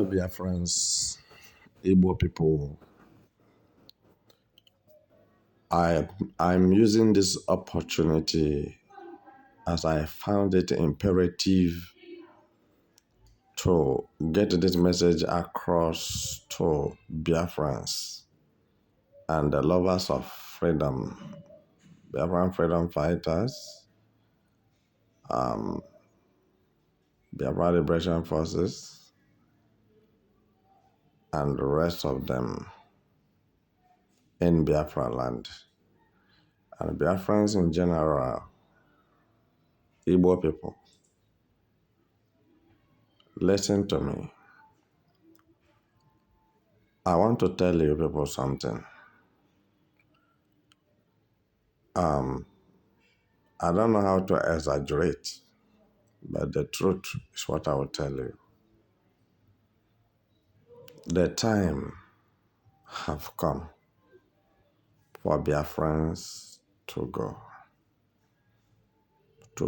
Biafrans, Igbo people, I'm using this opportunity as I found it imperative to get this message across to Biafrans and the lovers of freedom, Biafran freedom fighters, Biafra Liberation Forces, and the rest of them in Biafra land, and Biafrans in general, Igbo people. Listen to me. I want to tell you people something. I don't know how to exaggerate, but the truth is what I will tell you. The time have come for Biafrans to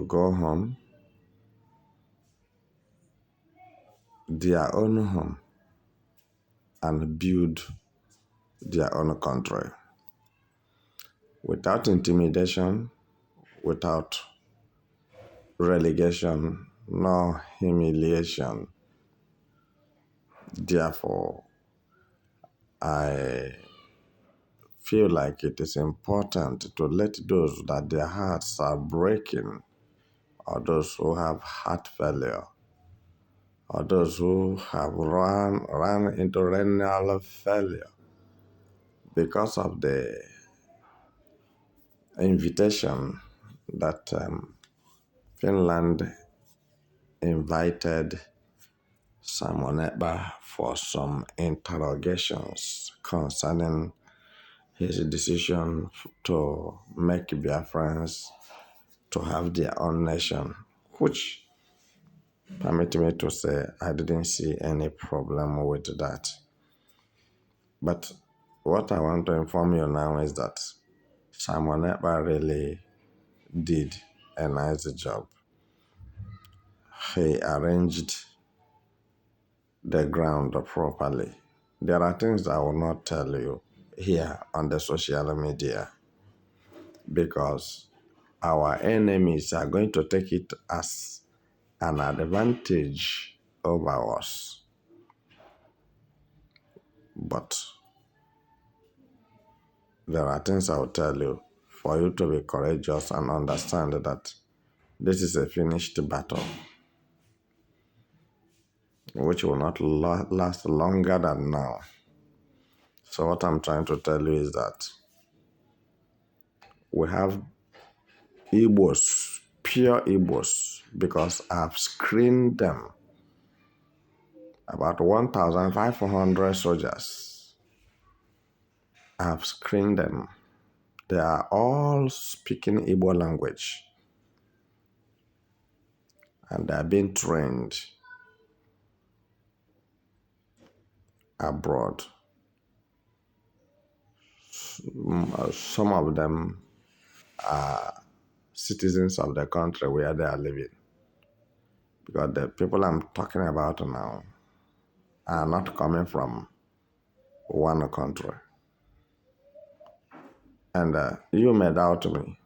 go home, their own home, and build their own country without intimidation, without relegation, nor humiliation. Therefore, I feel like it is important to let those that their hearts are breaking, or those who have heart failure, or those who have run into renal failure because of the invitation that Finland invited Simon Ekpa for some interrogations concerning his decision to make Biafrans to have their own nation, which, permit me to say, I didn't see any problem with that. But what I want to inform you now is that Simon Ekpa really did a nice job. He arranged the ground properly. There are things I will not tell you here on the social media because our enemies are going to take it as an advantage over us. But there are things I will tell you for you to be courageous and understand that this is a finished battle, which will not last longer than now. So what I'm trying to tell you is that we have Igbos, pure Igbos, because I've screened them. About 1,500 soldiers. I've screened them. They are all speaking Igbo language. And they are being trained abroad. Some of them are citizens of the country where they are living. Because the people I'm talking about now are not coming from one country. And you may doubt me.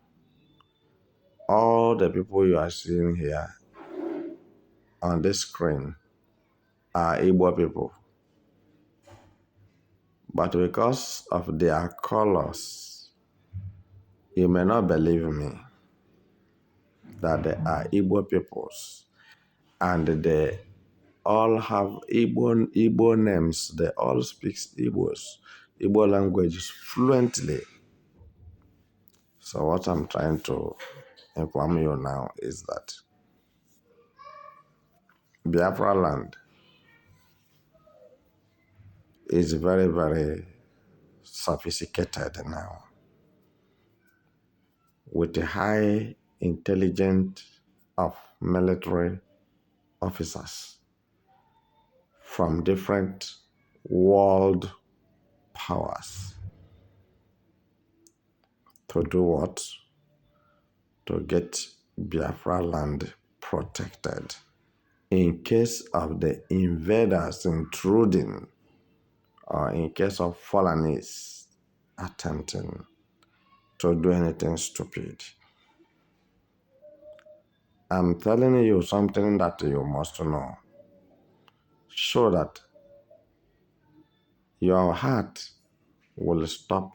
All the people you are seeing here on this screen are Igbo people. But because of their colors, you may not believe me that they are Igbo peoples. And they all have Igbo names. They all speak Igbo language fluently. So what I'm trying to inform you now is that Biafra land is very, very sophisticated now, with a high intelligence of military officers from different world powers to do what? To get Biafra land protected in case of the invaders intruding or in case of foreigners attempting to do anything stupid. I'm telling you something that you must know, so that your heart will stop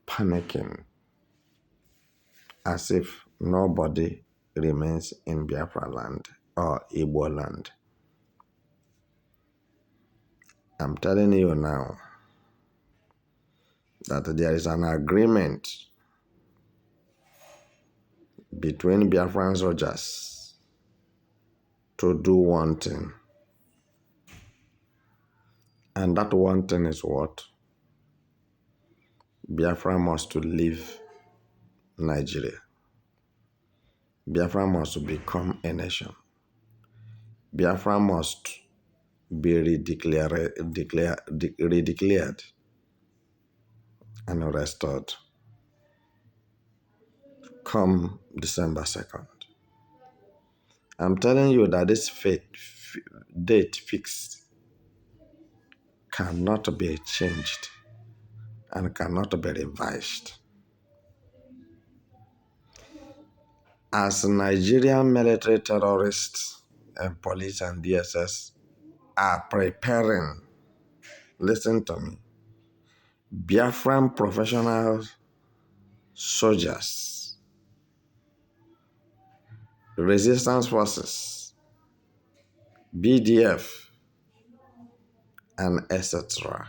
panicking as if nobody remains in Biafra land or Igbo land. I'm telling you now that there is an agreement between Biafran soldiers to do one thing. And that one thing is what? Biafra must leave Nigeria. Biafra must become a nation. Biafra must be redeclared and restored come December 2nd. I'm telling you that this date fixed cannot be changed and cannot be revised. As Nigerian military terrorists and police and DSS are preparing, listen to me, Biafran professional soldiers, resistance forces, BDF, and etc.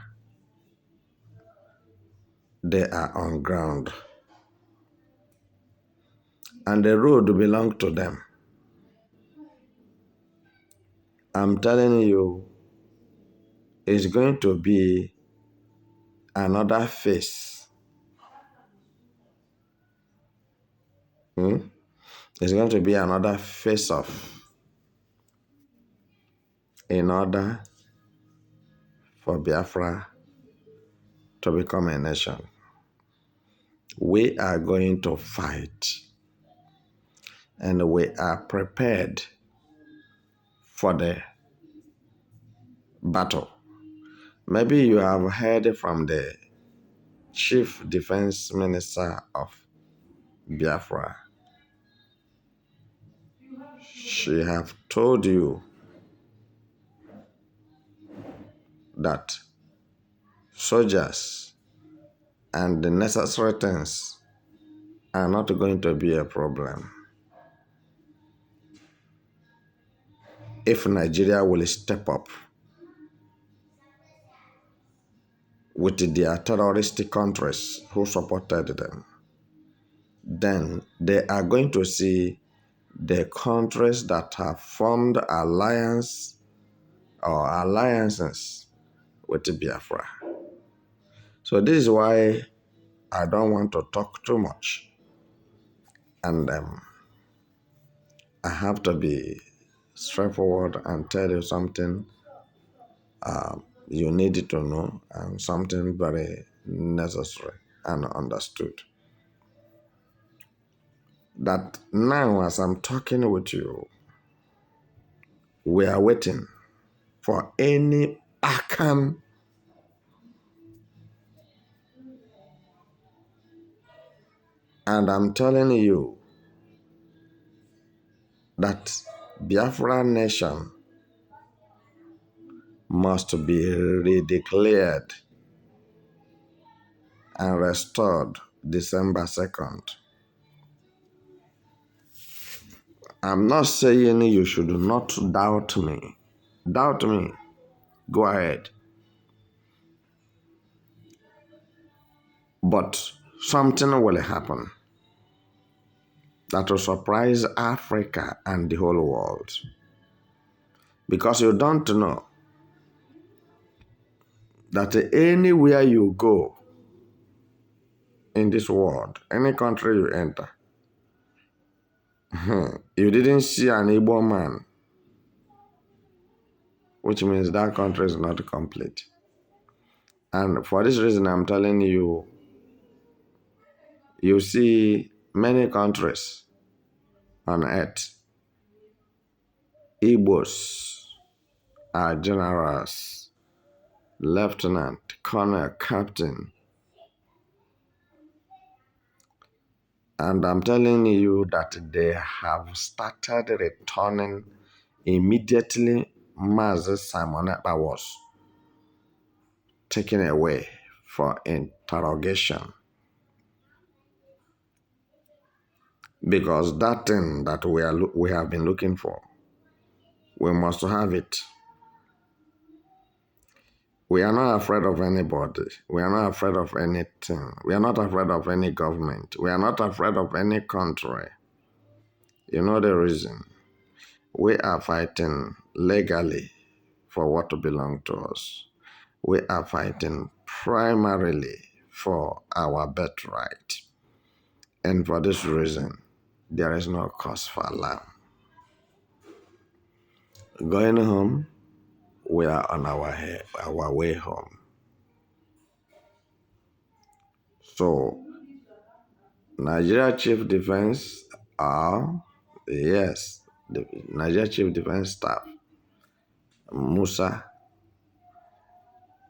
They are on ground. And the road belongs to them. I'm telling you, it's going to be another phase. It's going to be another face off in order for Biafra to become a nation. We are going to fight, and we are prepared for the battle. Maybe you have heard from the Chief Defense Minister of Biafra. She have told you that soldiers and the necessary things are not going to be a problem if Nigeria will step up with their terroristic countries who supported them. Then they are going to see the countries that have formed alliances with Biafra. So this is why I don't want to talk too much. And I have to be straightforward and tell you something you need to know, and something very necessary and understood. That now, as I'm talking with you, we are waiting for any Akan and I'm telling you that Biafra nation must be redeclared and restored December 2nd. I'm not saying you should not doubt me. Doubt me. Go ahead. But something will happen that will surprise Africa and the whole world. Because you don't know that anywhere you go in this world, any country you enter, you didn't see an Igbo man, which means that country is not complete. And for this reason, I'm telling you, you see many countries on earth Igbos are generals, lieutenant, colonel, captain. And I'm telling you that they have started returning immediately Mazi Simon Ekpa was taken away for interrogation. Because that thing that we have been looking for, we must have it. We are not afraid of anybody. We are not afraid of anything. We are not afraid of any government. We are not afraid of any country. You know the reason. We are fighting legally for what belongs to us. We are fighting primarily for our birthright. And for this reason, there is no cause for alarm. Going home, we are on our way home. So, Nigeria Chief Defense yes, the Nigeria Chief Defense Staff, Musa,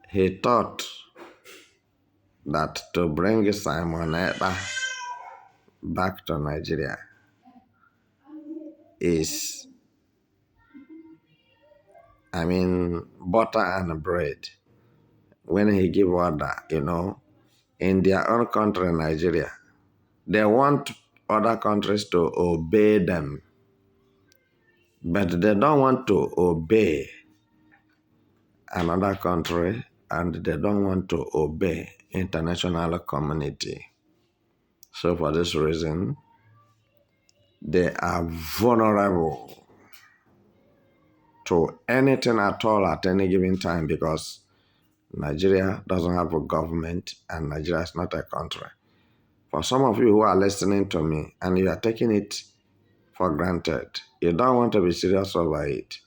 he thought that to bring Simon Ekpa back to Nigeria is, butter and bread. When he give order, in their own country, Nigeria, they want other countries to obey them, but they don't want to obey another country, and they don't want to obey international community. So for this reason, they are vulnerable to anything at all at any given time, because Nigeria doesn't have a government and Nigeria is not a country. For some of you who are listening to me and you are taking it for granted, you don't want to be serious over it,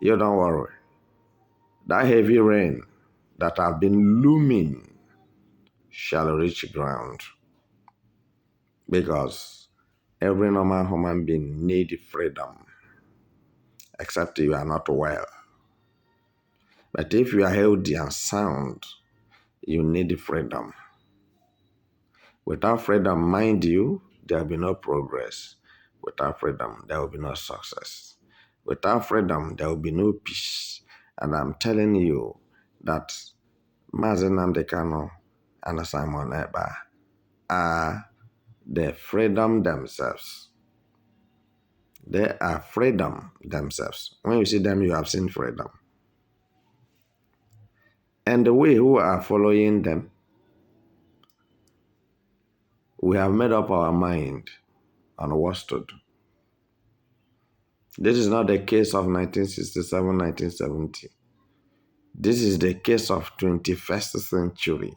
you don't worry. That heavy rain that have been looming shall reach ground, because every normal human being needs freedom, except you are not well. But if you are healthy and sound, you need freedom. Without freedom, mind you, there will be no progress. Without freedom, there will be no success. Without freedom, there will be no peace. And I'm telling you that Mazi Nnamdi Kanu and Simon Ekpa are the freedom themselves. They are freedom themselves. When you see them, you have seen freedom. And we who are following them, we have made up our mind on what to do. This is not the case of 1967, 1970. This is the case of 21st century.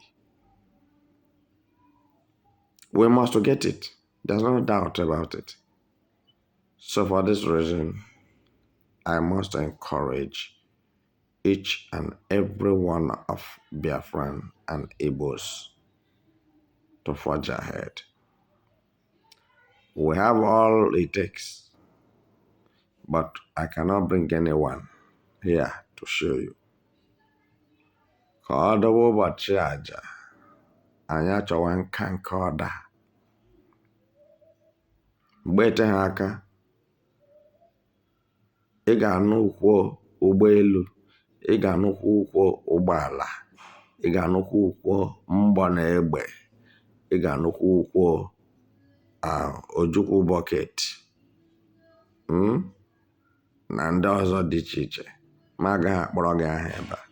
We must get it. There's no doubt about it. So for this reason, I must encourage each and every one of Biafran and Igbos to forge ahead. We have all it takes, but I cannot bring anyone here to show you. Ka ọ dọwa ụbọchị aja, anyị achọwa nka nke ọda. Mgbe ete ha aka, ị ga-anụ ụkwụ ụgbọelu, ị ga-anụkwu ụkwụ ụgbọala, ị ga-anụkwu ụkwụ mgbọ na egbe, ị ga-anụkwu ụkwụ ojukwu bọket, na ndị ọzọ dị iche iche. Ma agaghị akpọrọ gị aha ebe a,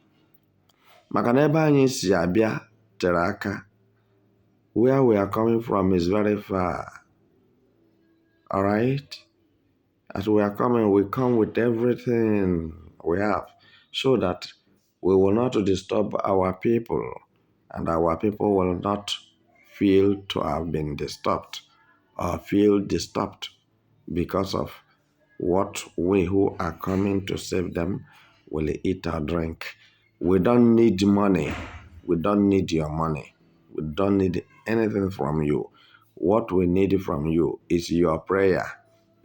maka na ebe anyị si abịa tere aka. Where we are coming from is very far. All right? As we are coming, we come with everything we have, so that we will not disturb our people, and our people will not feel to have been disturbed or feel disturbed because of what we who are coming to save them will eat or drink. We don't need money. We don't need your money. We don't need anything from you. What we need from you is your prayer,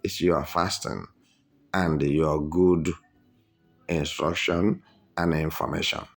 is your fasting, and your good instruction and information.